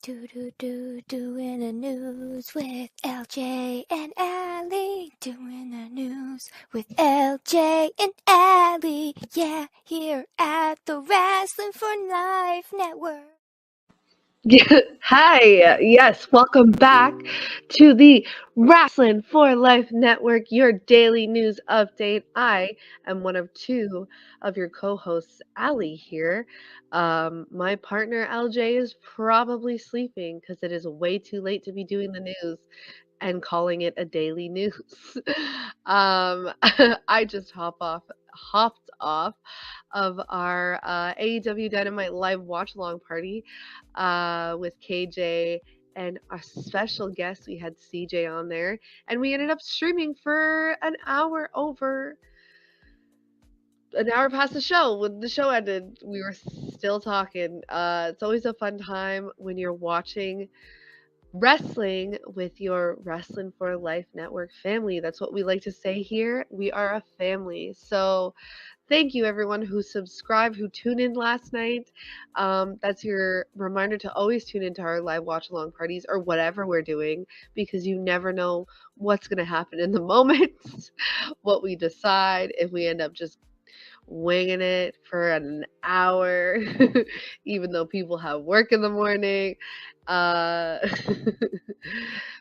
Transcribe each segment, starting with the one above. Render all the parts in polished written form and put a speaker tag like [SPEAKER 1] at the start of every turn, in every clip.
[SPEAKER 1] Doing the news with LJ and Allie. Doing the news with LJ and Allie. Yeah, here at the Wrasslin for Life Network.
[SPEAKER 2] Hi, yes, welcome back to the Wrasslin for Life Network, your daily news update. I am one of two of your co-hosts, Allie here. My partner LJ is probably sleeping because it is way too late to be doing the news and calling it a daily news. I just hopped off of our AEW Dynamite live watch along party with KJ and our special guest. We had CJ on there, and we ended up streaming for an hour past the show. When the show ended, we were still talking. It's always a fun time when you're watching wrestling with your Wrasslin for Life Network family. That's what we like to say here. We are a family. So thank you everyone who subscribed, who tuned in last night. That's your reminder to always tune into our live watch along parties or whatever we're doing, because you never know what's going to happen in the moment, what we decide, if we end up just winging it for an hour, even though people have work in the morning.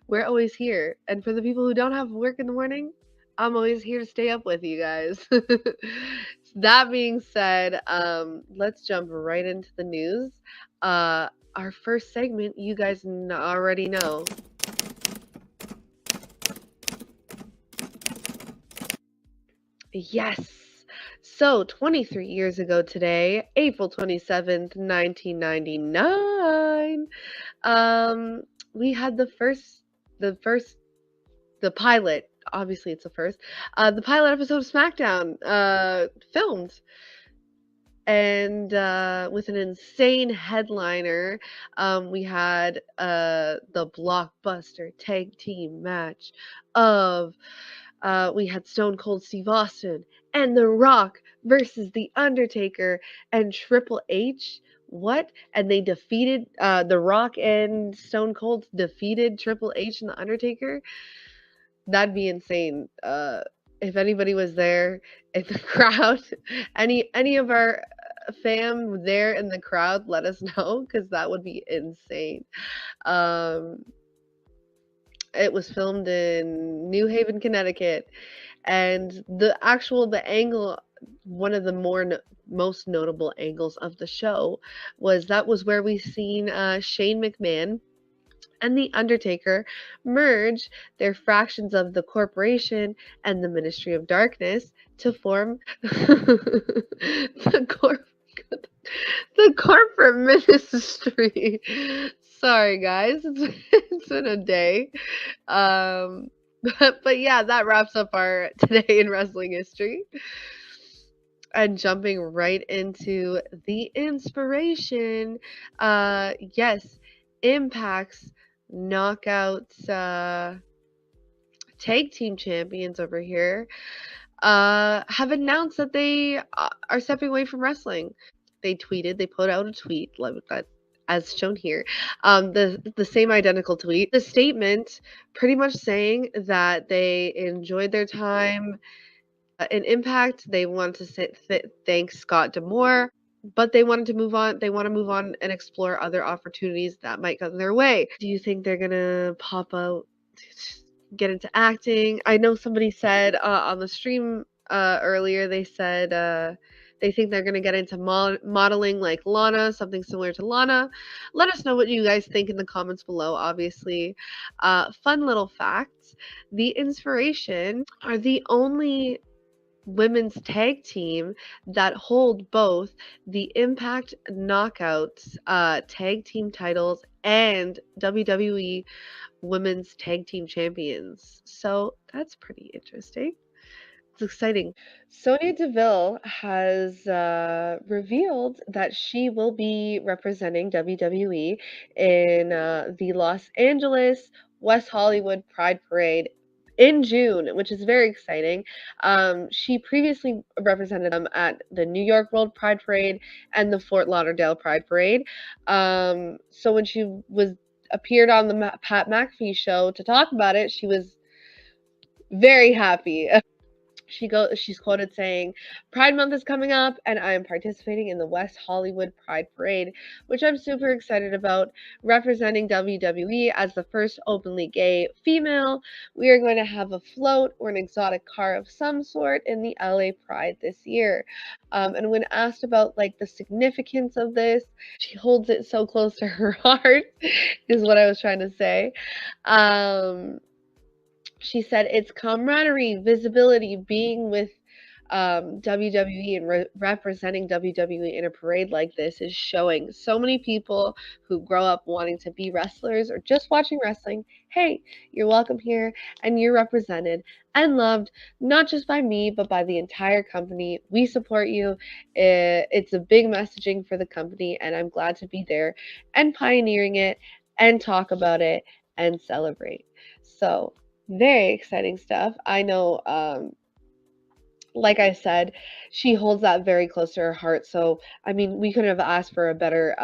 [SPEAKER 2] We're always here. And for the people who don't have work in the morning, I'm always here to stay up with you guys. That being said, let's jump right into the news. Our first segment, you guys already know. Yes. So, 23 years ago today, April 27th, 1999, we had the pilot, obviously it's the first, the pilot episode of SmackDown, filmed. And with an insane headliner, we had the blockbuster tag team match of we had Stone Cold Steve Austin and The Rock versus The Undertaker and Triple H. What? And they defeated The Rock and Stone Cold defeated Triple H and The Undertaker? That'd be insane. If anybody was there in the crowd, any of our fam there in the crowd, let us know, because that would be insane. It was filmed in New Haven, Connecticut, and the angle, one of the most notable angles of the show was where we seen Shane McMahon and The Undertaker merge their fractions of the corporation and the Ministry of Darkness to form the corporate ministry. Sorry, guys. It's been a day. But yeah, that wraps up our today in wrestling history. And jumping right into the inspiration. Yes, Impact's Knockouts tag team champions over here have announced that they are stepping away from wrestling. They put out a tweet like that, as shown here, the same identical tweet, the statement pretty much saying that they enjoyed their time in Impact. They want to thank Scott D'Amore, but they wanted to move on. They want to move on and explore other opportunities that might come their way. Do you think they're gonna pop out, get into acting? I know somebody said on the stream earlier, they said they think they're gonna get into modeling like Lana, something similar to Lana. Let us know what you guys think in the comments below, obviously. Fun little facts. The Inspiration are the only women's tag team that hold both the Impact Knockouts tag team titles and WWE Women's Tag Team Champions. So that's pretty interesting. It's exciting. Sonya Deville has revealed that she will be representing WWE in the Los Angeles West Hollywood Pride Parade in June, which is very exciting. She previously represented them at the New York World Pride Parade and the Fort Lauderdale Pride Parade. So when she appeared on the Pat McAfee show to talk about it, she was very happy. She's quoted saying, "Pride Month is coming up, and I am participating in the West Hollywood Pride Parade, which I'm super excited about. Representing WWE as the first openly gay female, we are going to have a float or an exotic car of some sort in the LA Pride this year." And when asked about like the significance of this, she holds it so close to her heart, is what I was trying to say. She said it's camaraderie, visibility, being with WWE and representing WWE in a parade like this is showing so many people who grow up wanting to be wrestlers or just watching wrestling. Hey, you're welcome here and you're represented and loved, not just by me, but by the entire company. We support you. It's a big messaging for the company, and I'm glad to be there and pioneering it and talk about it and celebrate. So, very exciting stuff. I know, like I said, she holds that very close to her heart. So, I mean, we couldn't have asked for a better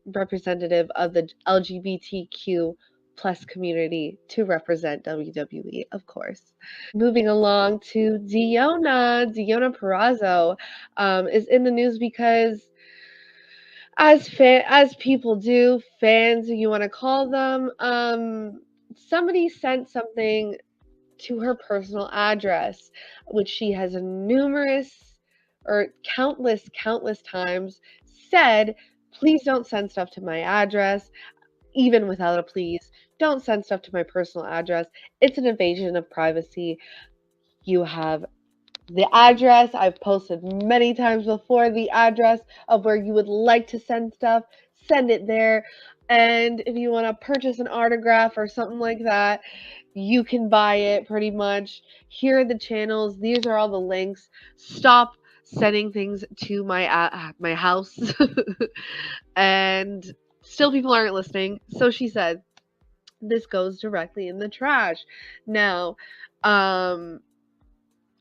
[SPEAKER 2] representative of the LGBTQ plus community to represent WWE, of course. Moving along to Diona Perazzo is in the news because as people do, fans, you want to call them, somebody sent something to her personal address, which she has numerous or countless times said, please don't send stuff to my address, even without a please. Don't send stuff to my personal address. It's an invasion of privacy. You have the address. I've posted many times before the address of where you would like to send stuff. Send it there. And if you want to purchase an autograph or something like that, you can buy it pretty much. Here are the channels. These are all the links. Stop sending things to my house. And still people aren't listening. So she said, this goes directly in the trash. Now,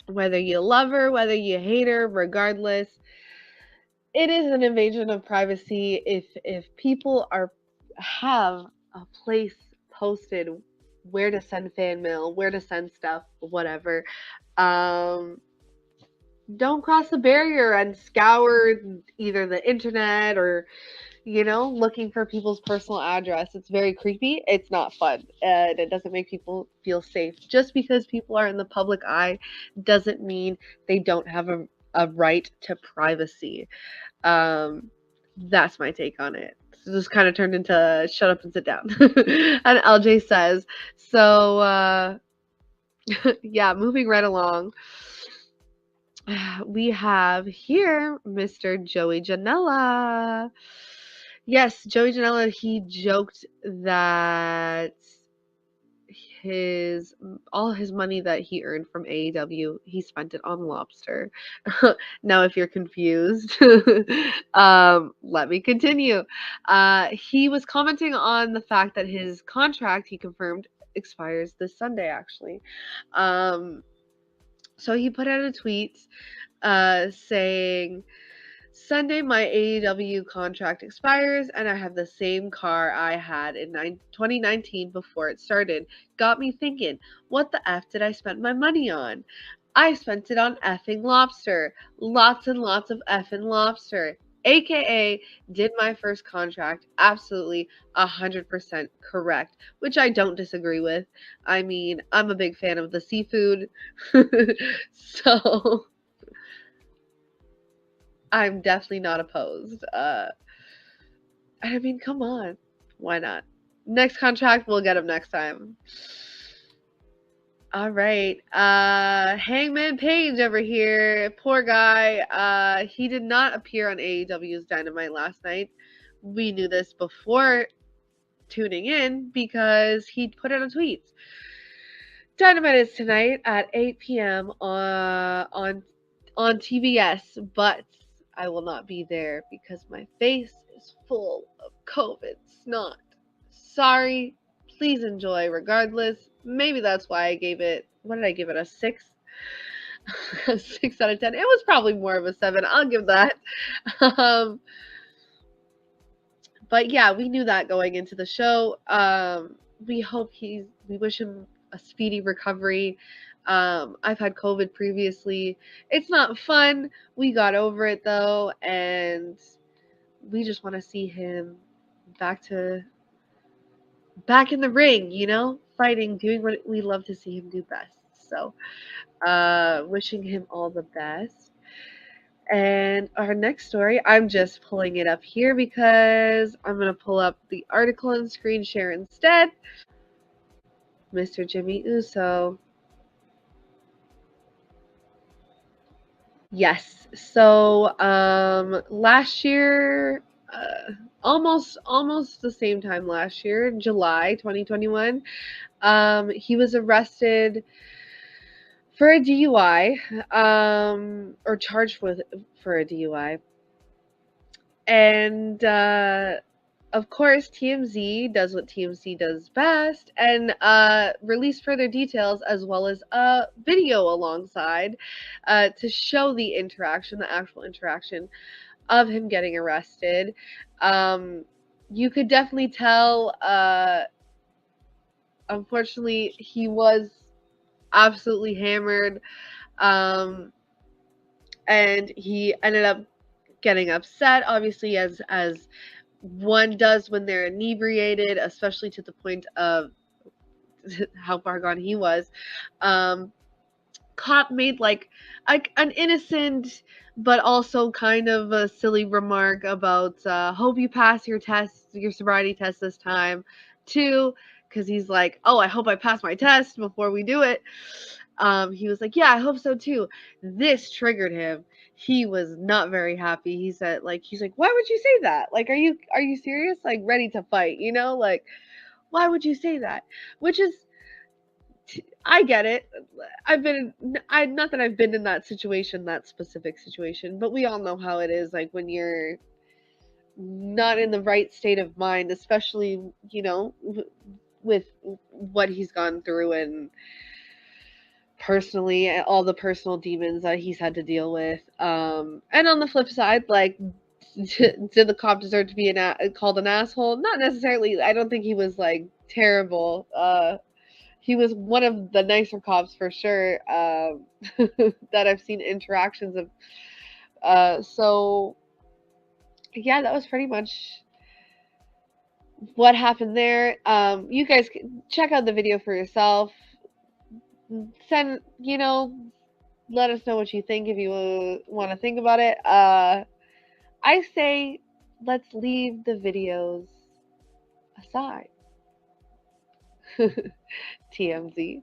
[SPEAKER 2] whether you love her, whether you hate her, regardless, it is an invasion of privacy if people have a place posted where to send fan mail, where to send stuff, whatever. Don't cross the barrier and scour either the internet or looking for people's personal address. It's very creepy. It's not fun. And it doesn't make people feel safe. Just because people are in the public eye doesn't mean they don't have a right to privacy. That's my take on it. So this kind of turned into shut up and sit down. And LJ says, so, yeah, moving right along. We have here Mr. Joey Janela. Yes, Joey Janela, he joked that all his money that he earned from AEW, he spent it on lobster. Now, if you're confused, let me continue. He was commenting on the fact that his contract, he confirmed, expires this Sunday, actually. So he put out a tweet saying, Sunday, my AEW contract expires, and I have the same car I had in 2019 before it started. Got me thinking, what the F did I spend my money on? I spent it on effing lobster. Lots and lots of effing lobster. AKA, did my first contract absolutely 100% correct, which I don't disagree with. I mean, I'm a big fan of the seafood. So I'm definitely not opposed. I mean, come on. Why not? Next contract, we'll get him next time. All right. Hangman Page over here. Poor guy. He did not appear on AEW's Dynamite last night. We knew this before tuning in because he put out a tweet. Dynamite is tonight at 8 p.m. on TBS, but I will not be there because my face is full of COVID snot. Sorry, please enjoy regardless. Maybe that's why I gave it, what did I give it, a 6? A 6 out of 10. It was probably more of a 7. I'll give that. But yeah, we knew that going into the show. We wish him a speedy recovery. I've had COVID previously. It's not fun. We got over it though, and we just want to see him back in the ring, fighting, doing what we love to see him do best. So, wishing him all the best. And our next story, I'm just pulling it up here because I'm going to pull up the article and screen share instead. Mr. Jimmy Uso. Yes. So last year, almost the same time last year, July 2021, he was arrested for a DUI, or charged for a DUI. And of course, TMZ does what TMZ does best and released further details as well as a video alongside to show the actual interaction of him getting arrested. You could definitely tell, unfortunately, he was absolutely hammered, and he ended up getting upset, obviously, as one does when they're inebriated, especially to the point of how far gone he was. Cop made like an innocent but also kind of a silly remark about hope you pass your sobriety test this time too, because he's like, oh, I hope I pass my test before we do it. He was like, yeah, I hope so too. This triggered him. He was not very happy. He's like, why would you say that? Like, are you serious? Like, ready to fight, like, why would you say that? Which is, I get it. Not that I've been in that specific situation, but we all know how it is, like, when you're not in the right state of mind, especially, with what he's gone through and personally, all the personal demons that he's had to deal with. And on the flip side, like, did the cop deserve to be called an asshole? Not necessarily. I don't think he was like terrible. He was one of the nicer cops for sure, that I've seen interactions of. So yeah, that was pretty much what happened there. You guys can check out the video for yourself. Send, let us know what you think if you want to think about it. I say let's leave the videos aside. TMZ.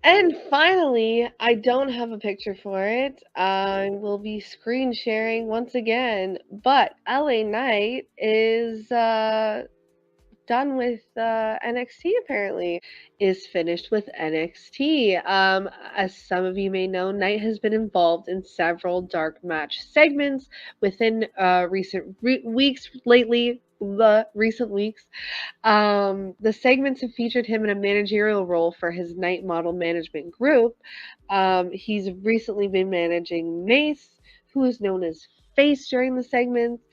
[SPEAKER 2] And finally, I don't have a picture for it. I will be screen sharing once again, but LA Knight is done with NXT apparently. Is finished with NXT. As some of you may know, Knight has been involved in several dark match segments within recent weeks lately. The recent weeks, the segments have featured him in a managerial role for his Knight Model Management Group. He's recently been managing Mace, who is known as Face during the segments.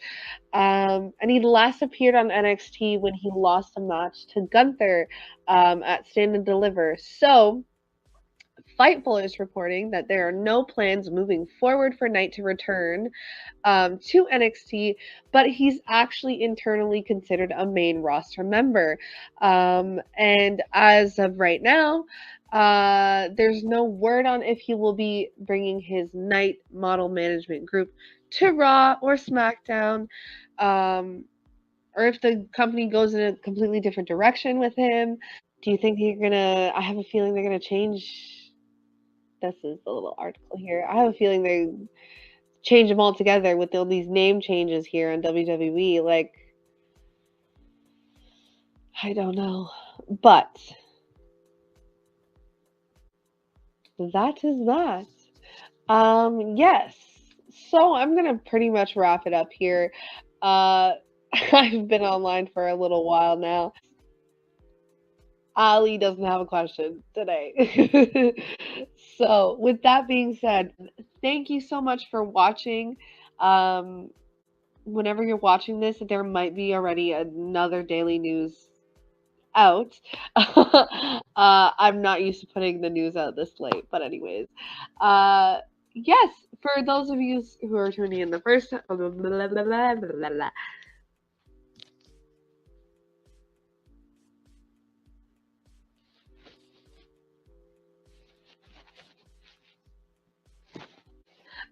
[SPEAKER 2] And he last appeared on NXT when he lost a match to Gunther at Stand and Deliver. So, Fightful is reporting that there are no plans moving forward for Knight to return to NXT, but he's actually internally considered a main roster member. And as of right now, there's no word on if he will be bringing his Knight Model Management Group to Raw or SmackDown, or if the company goes in a completely different direction with him. Do you think I have a feeling they're gonna change. This is the little article here. I have a feeling they change them all together with all these name changes here in WWE. Like, I don't know. But that is that. Yes. So I'm gonna pretty much wrap it up here. I've been online for a little while now. Ali doesn't have a question today. So, with that being said, thank you so much for watching. Um, Whenever you're watching this, there might be already another daily news out. I'm not used to putting the news out this late, but anyways, yes, for those of you who are tuning in the first time,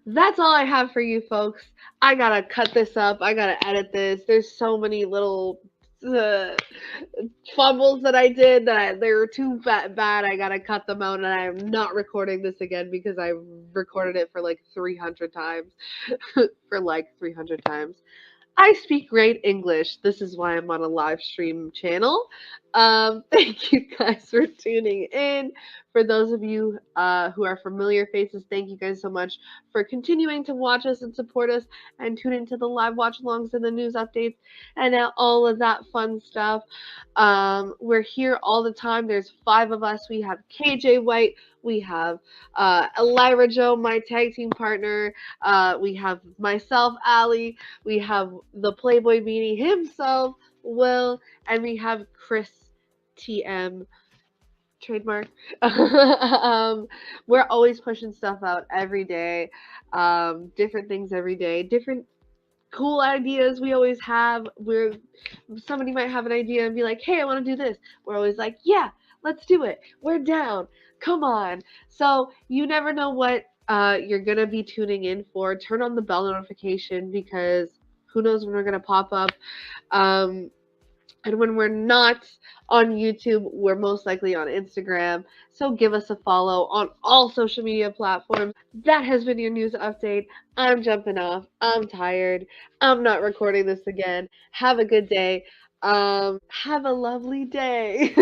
[SPEAKER 2] that's all I have for you folks. I gotta cut this up. I gotta edit this. There's so many little uh, fumbles that I did that they were too bad. I gotta cut them out, and I am not recording this again because I recorded it for like 300 times. For like 300 times. I speak great English. This is why I'm on a live stream channel. Thank you guys for tuning in. For those of you who are familiar faces, thank you guys so much for continuing to watch us and support us and tune into the live watch alongs and the news updates and all of that fun stuff. We're here all the time. There's 5 of us. We have KJ White. We have Elira Joe, my tag team partner. We have myself, Ali. We have the Playboy Beanie himself, Will, and we have Chris TM trademark. We're always pushing stuff out every day, different things every day, different cool ideas we always have. Where somebody might have an idea and be like, "Hey, I want to do this." We're always like, "Yeah, let's do it. We're down. Come on." So you never know what you're gonna be tuning in for. Turn on the bell notification because who knows when we're gonna pop up. Um, and when we're not on YouTube, we're most likely on Instagram. So give us a follow on all social media platforms. That has been your news update. I'm jumping off. I'm tired. I'm not recording this again. Have a good day. Have a lovely day.